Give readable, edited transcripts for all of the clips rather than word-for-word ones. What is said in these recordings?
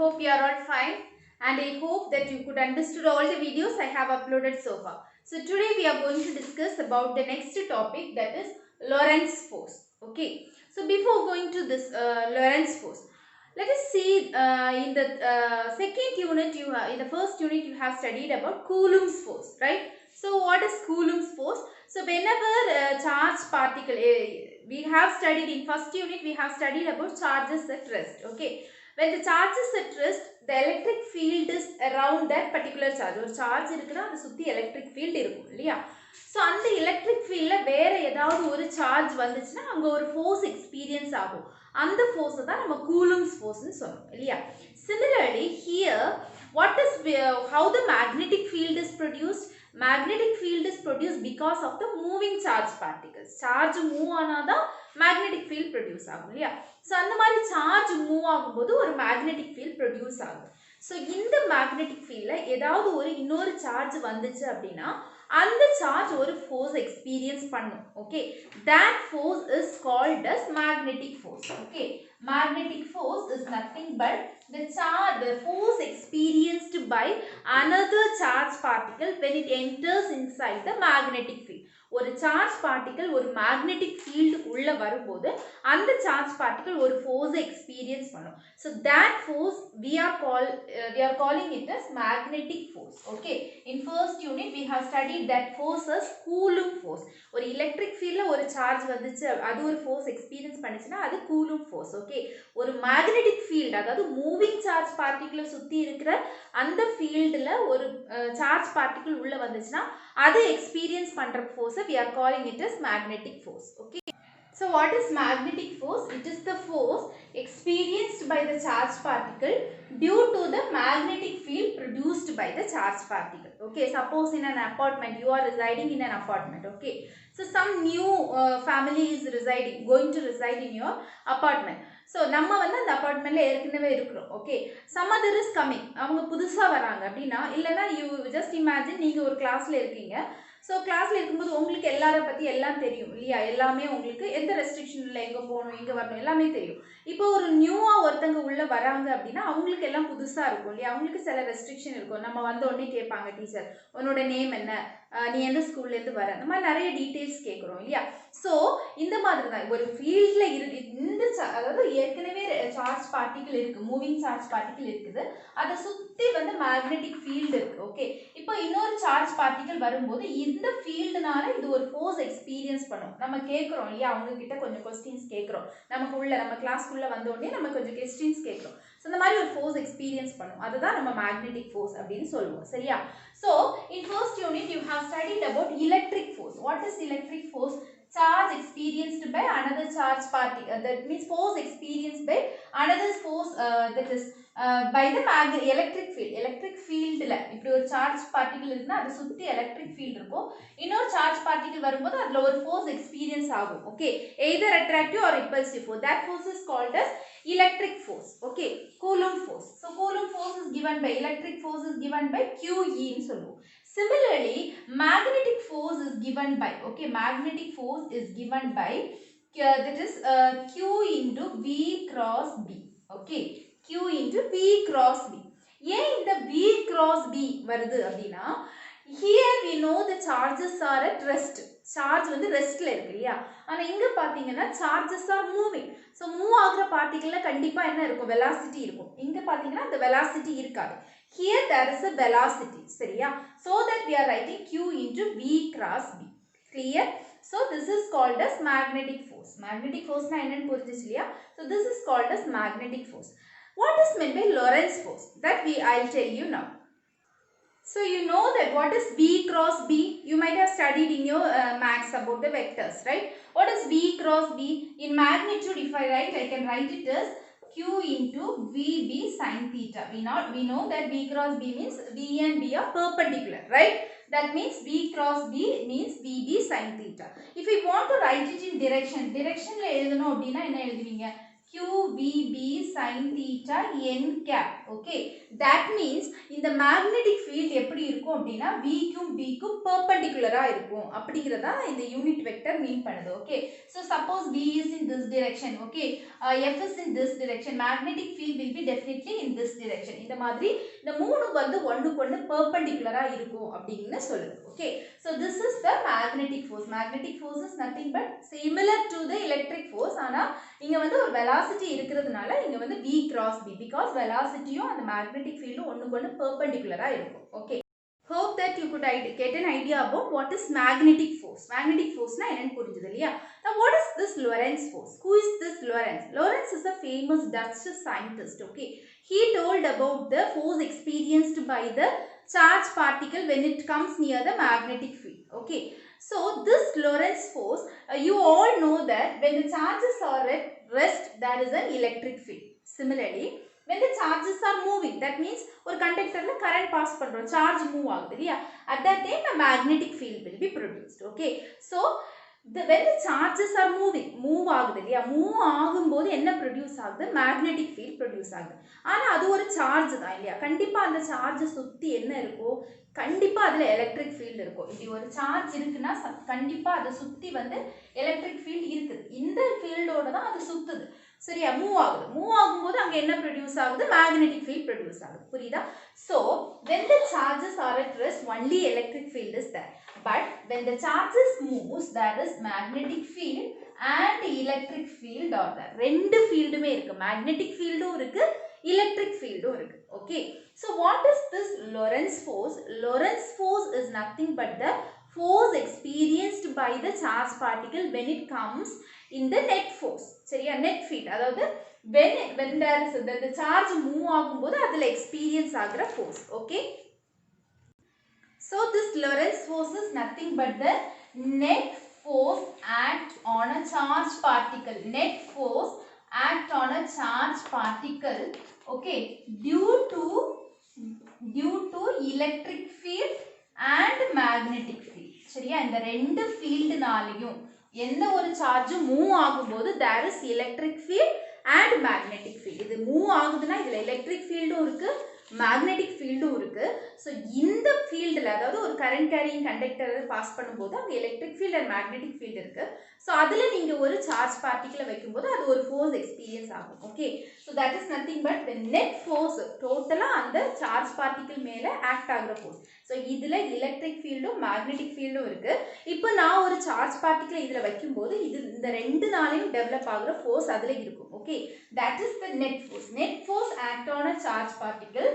hope you are all fine, and I hope that you could understood all the videos I have uploaded so far. So today we are going to discuss about the next topic, that is Lorentz force. Okay. So before going to this Lorentz force, let us see in the second unit in the first unit you have studied about Coulomb's force, right? So what is Coulomb's force? So whenever charge particle, we have studied in first unit, we have studied about charges at rest. Okay. When the charge is at rest, the electric field is around that particular charge. Or charge இருக்குனா அது சுத்தி electric field இருக்கும் இல்லையா? So அந்த electric field வேற ஏதாவது ஒரு charge வந்துச்சுன்னா அங்க ஒரு force experience ஆகும். அந்த force தான் நம்ம Coulomb's force னு சொல்றோம் இல்லையா? Similarly, here how the magnetic field is produced? Magnetic field is produced because of the moving charge particles. Charge move ஆனாதா magnetic field produce ஆகும் இல்லையா? So அந்த மாதிரி charge move ஆகும்போது ஒரு magnetic field produce ஆகும். So இந்த magnetic field ஏதாவது ஒரு இன்னொரு charge வந்துச்சு அப்படின்னா அந்த charge ஒரு force experience பண்ணும். Okay, that force is called as magnetic force. Okay, magnetic force is nothing but the force experienced by another charge particle when it enters inside the magnetic field. ஒரு charge particle ஒரு magnetic field உள்ள வரும்போது அந்த charge particle ஒரு force experience பண்ணும். So that force we are calling it as magnetic force. Okay, in first unit we have studied that force as Coulomb force. ஒரு electric field ஒரு charge வந்துச்சு, அது ஒரு force experience பண்ணிச்சுன்னா அது Coulomb force. Okay, ஒரு magnetic field, அதாவது moving charge particle சுத்தி இருக்கிற அந்த fieldல ஒரு charge particle உள்ள வந்துச்சுன்னா அது experience பண்ற force we are calling it as magnetic force. Okay, so what is magnetic force? It is the force experienced by the charge particle due to the magnetic field produced by the charge particle. Okay, suppose in an apartment, you are residing in an apartment. Okay, so some new family is going to reside in your apartment. So நம்ம வந்து அந்த அபார்ட்மெண்ட்ல ஏற்கனவே இருக்கிறோம். Okay, some other is coming, அவங்க புதுசா வராங்க அப்படின்னா, இல்லைன்னா you just imagine நீங்க ஒரு கிளாஸ்ல இருக்கீங்க. ஸோ கிளாஸில் இருக்கும்போது உங்களுக்கு எல்லாரை பற்றி எல்லாம் தெரியும் இல்லையா? எல்லாமே உங்களுக்கு எந்த ரெஸ்ட்ரிக்ஷன் இல்லை, எங்கே போகணும் எங்கே வரணும் எல்லாமே தெரியும். இப்போ ஒரு நியூவாக ஒருத்தங்க உள்ளே வராங்க அப்படின்னா அவங்களுக்கு எல்லாம் புதுசாக இருக்கும் இல்லையா? அவங்களுக்கு சில ரெஸ்ட்ரிக்ஷன் இருக்கும். நம்ம வந்த உடனே கேட்பாங்க, டீச்சர் உன்னோட நேம் என்ன, நீ எந்த ஸ்கூல்லேருந்து வர, இந்த மாதிரி நிறைய டீட்டெயில்ஸ் கேட்குறோம் இல்லையா? ஸோ இந்த மாதிரி தான் ஒரு ஃபீல்டில் இந்த அதாவது ஏற்கனவே சார்ஜ் பார்ட்டிகிள் இருக்குது, மூவிங் சார்ஜ் பார்ட்டிகிள் இருக்குது, அதை சுற்றி வந்து மேக்னெட்டிக் ஃபீல்டு இருக்குது. ஓகே, இப்போ இன்னொரு சார்ஜ் பார்ட்டிகிள் வரும்போது இந்த ஃபீல்டுனால இது ஒரு ஃபோர்ஸ் எக்ஸ்பீரியன்ஸ் பண்ணும். நம்ம கேட்குறோம் இல்லையா, அவங்கக்கிட்ட கொஞ்சம் கொஸ்டின்ஸ் கேட்குறோம், நம்ம கிளாஸ்க்குள்ளே வந்த உடனே நம்ம கொஞ்சம் கொஸ்டின்ஸ் கேட்குறோம். ஸோ இந்த மாதிரி ஒரு ஃபோர்ஸ் எக்ஸ்பீரியன்ஸ் பண்ணும், அதுதான் நம்ம மேக்னெட்டிக் ஃபோர்ஸ் அப்படின்னு சொல்லுவோம். சரியா? So in first unit you have studied about electric force. What is electric force? Charge experienced by another charge particle, that means force experienced by another force, that is by the electric field. Electric field la இப்படி ஒரு charge particle இருக்குனா அது சுத்தி electric field இருக்கும். இன்னொரு charge particle வரும்போது அதுல ஒரு force experience ஆகும். Okay, either attractive or repulsive force. That force is called as electric force. Okay, Coulomb force. So Coulomb force is given by, electric force is given by QE ன்னு சொல்லுவோம். Similarly, magnetic force is given by, okay, magnetic force is given by that is Q into V cross B. Okay, Q into V cross B. ஏன் இந்த V cross B வருது அப்படின்னா, here we know the charges are at rest. Charge வந்து ரெஸ்ட்ல இருக்கு இல்லையா? ஆனா இங்க பாத்தீங்கன்னா charges are moving. So move ஆகுற பார்ட்டிகல்ல கண்டிப்பா என்ன இருக்கும்? வெலாசிட்டி இருக்கும். இங்க பாத்தீங்கன்னா அந்த வெலாசிட்டி இருக்காது. Here there is a velocity. சரியா? So that we are writing Q into V cross B. Clear? So this is called as magnetic force. Magnetic force na என்னன்னு புரிஞ்சிச்சு இல்லையா? So this is called as magnetic force. What is meant by Lorentz force? That I'll tell you now. So you know that what is V cross B? You might have studied in your maths about the vectors, right? What is V cross B? In magnitude, if I write, I can write it as Q into VB sin theta. We know that V cross B means V and B are perpendicular, right? That means V cross B means VB sin theta. If we want to write it in direction la எழுதணும் அப்படினா என்ன எழுதுவீங்க? QVB sin theta n cap. okay, that means இந்த magnetic field எப்படி இருக்கும் அப்படினா V க்கும் B க்கும் perpendicular-ஆ இருக்கும் அப்படிங்கறத இந்த யூனிட் வெக்டர் மீன் பண்ணுது. okay, so suppose B is in this direction, okay, F is in this direction, magnetic field will be definitely in this direction. இந்த மாதிரி இந்த மூணு வந்து ஒண்ணுக்கு ஒண்ணு perpendicular-ஆ இருக்கும் அப்படினு சொல்லுது. okay, so this is the magnetic force. Magnetic force is nothing but similar to the electric force. ஆனா இங்க வந்து ஒரு velocity இருக்குறதுனால இங்க வந்து V cross B, because velocity-யும் and magnetic field-ம் ஒண்ணுக்கு ஒண்ணு perpendicular-ஆ இருக்கும். okay, hope that you could get an idea about what is magnetic force. Magnetic force na enna purinjudhu illaya. Now what is this Lorentz force? Who is this Lorentz? Lorentz is a famous Dutch scientist. okay, he told about the force experienced by the charged particle when it comes near the magnetic field. okay, so this Lorentz force, you all know that when the charges are at rest, there is an electric field. Similarly, when the charges are moving, that means or conductor la current pass pandrom, charge move agudhu illaya, at that time a magnetic field will be produced. okay, so when the charges are move agudhu illaya, move ஆகும்போது என்ன produce ஆகுது, magnetic field produce ஆகுது. ஆனா அது ஒரு charge தான் இல்லையா, கண்டிப்பா அந்த சார்ஜ் சுத்தி என்ன இருக்கும், கண்டிப்பா அதுல எலக்ட்ரிக் ஃபீல்ட் இருக்கும். இப்படி ஒரு சார்ஜ் இருக்குன்னா கண்டிப்பா அதை சுத்தி வந்து எலக்ட்ரிக் ஃபீல்ட் இருக்குது. இந்த ஃபீல்டோட தான் அது சுத்துது. சரியா, மூவ் ஆகும்போது அங்க என்ன ப்ரொடியூஸ் ஆகுது, magnetic field ப்ரொடியூஸ் ஆகுது. புரியுதா? so when the charges are at rest, only electric field is there, but when the charges moves, there is magnetic field and electric field are there. ரெண்டு ஃபீல்டுமே இருக்கு, magnetic fieldம் இருக்கு, electric fieldம் இருக்கு. okay, so what is this Lorentz force? Lorentz force is nothing but the force experienced by the charged particle when it comes in the net force. சரியா, net field, அதாவது when there is the charge move ஆகும்போது அதுல experience ஆகுற force. okay, so this Lorentz force is nothing but the net force act on a charged particle. Net force act on a charged particle, okay, due to electric field and magnetic field. சரியா, இந்த ரெண்டு ஃபீல்டுனாலயும் எந்த ஒரு charge move ஆகும்போது there is electric field and magnetic field. இது move ஆகுதுன்னா இதுல electric ஃபீல்டும் இருக்கு, magnetic ஃபீல்டும் இருக்கு. ஸோ இந்த ஃபீல்டில், அதாவது ஒரு கரண்ட் கேரிங் கண்டக்டர் பாஸ் பண்ணும்போது அங்கே electric field and magnetic field இருக்கு. ஸோ அதில் நீங்கள் ஒரு சார்ஜ் பார்ட்டிகளை வைக்கும்போது அது ஒரு ஃபோர்ஸ் எக்ஸ்பீரியன்ஸ் ஆகும். Okay, so that is nothing but the net force டோட்டலாக அந்த சார்ஜ் பார்ட்டிக்கிள் மேலே ஆக்ட் ஆகுற ஃபோர்ஸ். ஸோ இதில் எலக்ட்ரிக் ஃபீல்டும் மேக்னெட்டிக் ஃபீல்டும் இருக்கு. இப்போ நான் ஒரு சார்ஜ் பார்ட்டிக்கிளை இதில் வைக்கும்போது இது இந்த ரெண்டு நாளையும் டெவலப் ஆகுற ஃபோர்ஸ் அதில் இருக்கும். Okay, that is the net force. Net force act on a charge particle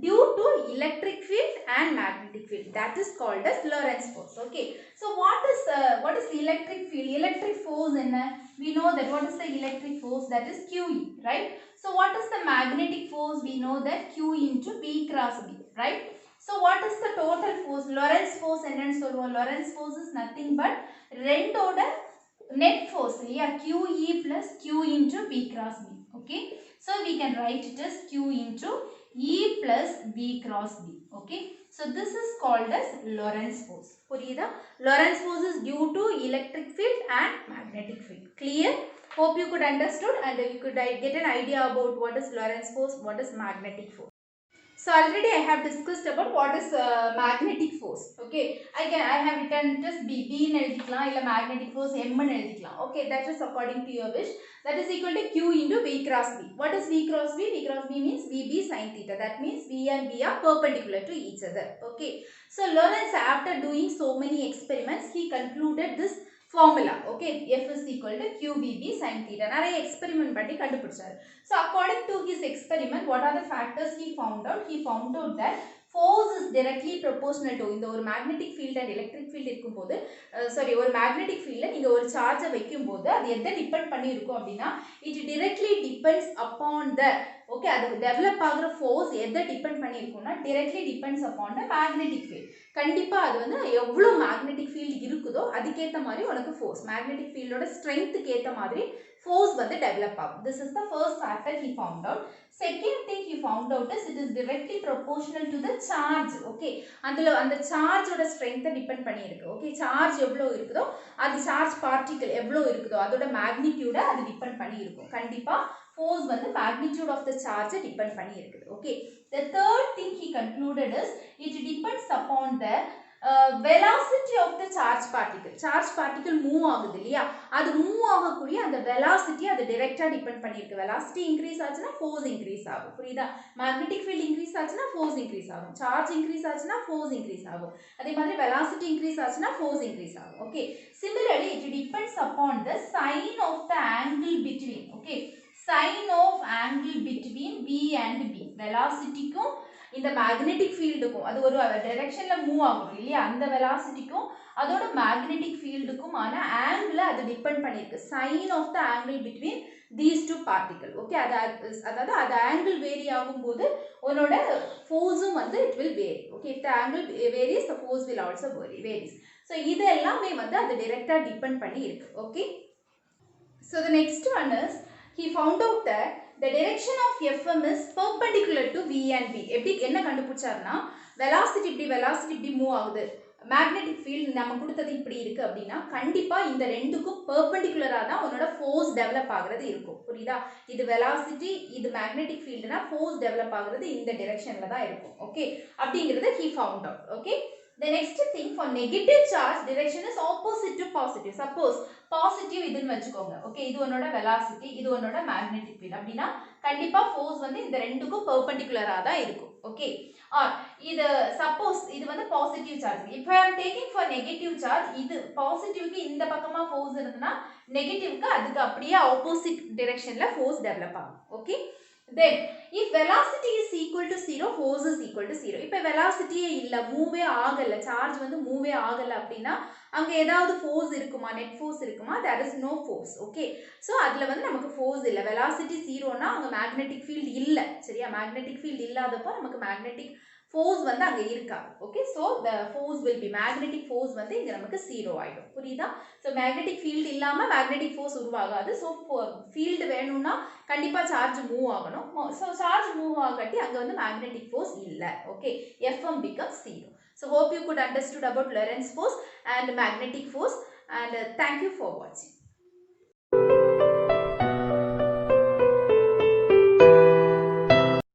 due to electric field and magnetic field. That is called as Lorentz force. Okay, so what is the electric field? Electric force enna? We know that what is the electric force? That is QE, right? So what is the magnetic force? We know that Q into B cross B, right? So what is the total force? Lorentz force enna solluvom? Lorentz force is nothing but rendoda net force, yeah, QE plus Q into B cross B. Okay, so we can write it as Q into E plus B cross B. Okay, so this is called as Lorentz force. Puriyada? Lorentz force is due to electric field and magnetic field. Clear? Hope you could understood and you could get an idea about what is Lorentz force, what is magnetic force. So already I have discussed about what is magnetic force. Okay, I have written just B ன்னு எழுதிக்கலாம், இல்ல magnetic force M ன்னு எழுதிக்கலாம். Okay, that is according to your wish. That is equal to Q into V cross B. What is V cross B? V cross B means VB sin theta. That means V and B are perpendicular to each other. Okay, so Lorentz, after doing so many experiments, he concluded this formula. Okay, F is equal to QVB sin theta. நிறைய experiment பண்ணி கண்டுபிடிச்சாரு. So according to his experiment, what are the factors he found out? He found out that force is directly proportional to, இந்த ஒரு magnetic field and electric field இருக்கும்போது, ஒரு magnetic fieldல நீங்க ஒரு சார்ஜை வைக்கும்போது அது எதை டிபெண்ட் பண்ணி இருக்கும் அப்படின்னா, it directly depends upon the, okay, அது டெவலப் ஆகுற ஃபோர்ஸ் எதை டிபெண்ட் பண்ணி இருக்கும்னா directly depends upon the magnetic field. கண்டிப்பா அது வந்து எவ்வளவு magnetic field இருக்குதோ அதுக்கேற்ற மாதிரி உனக்கு ஃபோர்ஸ், magnetic fieldோட ஸ்ட்ரென்த்துக்கு ஏற்ற மாதிரி force வந்து டெவலப் ஆகும். This is the first factor he found out. Second thing he found out is it is directly proportional to the charge. Okay, அந்த சார்ஜோட ஸ்ட்ரென்த்தை டிபெண்ட் பண்ணி இருக்கு. ஓகே, சார்ஜ் எவ்வளவு இருக்குதோ அது சார்ஜ் பார்ட்டிகிள் எவ்வளவு இருக்குதோ அதோட மேக்னிடியூட அது டிபெண்ட் பண்ணி இருக்கும். கண்டிப்பா force வந்து magnitude of the charge depend பண்ணி இருக்குது. Okay. The third thing he concluded is it depends upon the velocity of the charge particle. Charge particle move ஆகுது இல்லையா, அது மூவ் ஆகக்கூடிய அந்த velocity அது டைரக்டா டிபெண்ட் பண்ணிருக்கு. velocity increase ஆச்சுன்னா force increase ஆகும். புரியுதா? magnetic field increase ஆச்சுன்னா force increase ஆகும். charge increase ஆச்சுன்னா force increase ஆகும். அதே மாதிரி velocity increase ஆச்சுன்னா force increase ஆகும். Okay. Similarly, it depends upon the sign of the angle between. Okay. Sign of angle between V and B. velocityக்கும் இந்த magnetic fieldக்கும் அது ஒரு directionல மூவ் ஆகும் இல்லையா, அந்த velocityக்கும் அதோட magnetic fieldக்குமான angle அது டிபெண்ட் பண்ணிருக்கு. sign of the angle between these two particles. Okay. அதாவது அது angle vary ஆகும்போது உன்னோட forceம் வந்து it will vary. Okay. If the angle varies, the force will also varies. So இது எல்லாமே வந்து அது டைரக்டா டிபெண்ட் பண்ணி இருக்கு. Okay. So the next one is he found out that the direction of FM is perpendicular to V and B. எப்படி என்ன கண்டுபிடிச்சாருன்னா, velocity இப்படி மூவ் ஆகுது, மேக்னெட்டிக் ஃபீல்ட் நம்ம கொடுத்தது இப்படி இருக்கு அப்படின்னா கண்டிப்பா இந்த ரெண்டுக்கும் பெர்பெண்டிகுலரா தான் உன்னோட ஃபோர்ஸ் டெவலப் ஆகுறது இருக்கும். புரியுதா? இது வெலாசிட்டி, இது மேக்னெட்டிக் ஃபீல்ட்னா ஃபோர்ஸ் டெவலப் ஆகுறது இந்த டைரக்ஷன்ல தான் இருக்கும். ஓகே, அப்படிங்கறத he found out. Okay. The next thing, for negative charge direction is opposite to positive. Suppose positive இதுன்னு வச்சுக்கோங்க. ஓகே, இது உன்னோட velocity, இது உன்னோட magnetic field. அப்படினா கண்டிப்பா force வந்து இந்த ரெண்டுக்கும் perpendicular-ஆ தான் இருக்கும். ஓகே. or இது suppose இது வந்து positive charge. If I am taking for negative charge, இது positive-க்கு இந்த பக்கமா force இருந்ததுனா negative-க்கு அதுக்கு அப்படியே opposite direction-ல force develop ஆகும். Okay. Then if velocity is equal to 0, force is equal to 0. இப்போ velocity இல்ல, மூவே ஆகல, சார்ஜ் வந்து மூவே ஆகல அப்படின்னா அங்க ஏதாவது force இருக்குமா, net force இருக்குமா? There is no force. Okay. So அதுல வந்து நமக்கு force இல்ல. velocity 0னா அங்க magnetic field இல்ல. சரியா? magnetic field இல்லாதப்போ நமக்கு magnetic force வந்து அங்க இருக்காது. Okay. So the force will be, magnetic force வந்து இங்க நமக்கு 0 ஆயிடும். புரியுதா? So magnetic field இல்லாம magnetic force உருவாகாது. So field வேணும்னா கண்டிப்பா சார்ஜ் மூவ் ஆகணும். So சார்ஜ் மூவ் ஆகாட்டி அங்க வந்து magnetic force இல்ல. Okay. FM becomes 0. So hope you could understood about Lorentz force and magnetic force, and thank you for watching.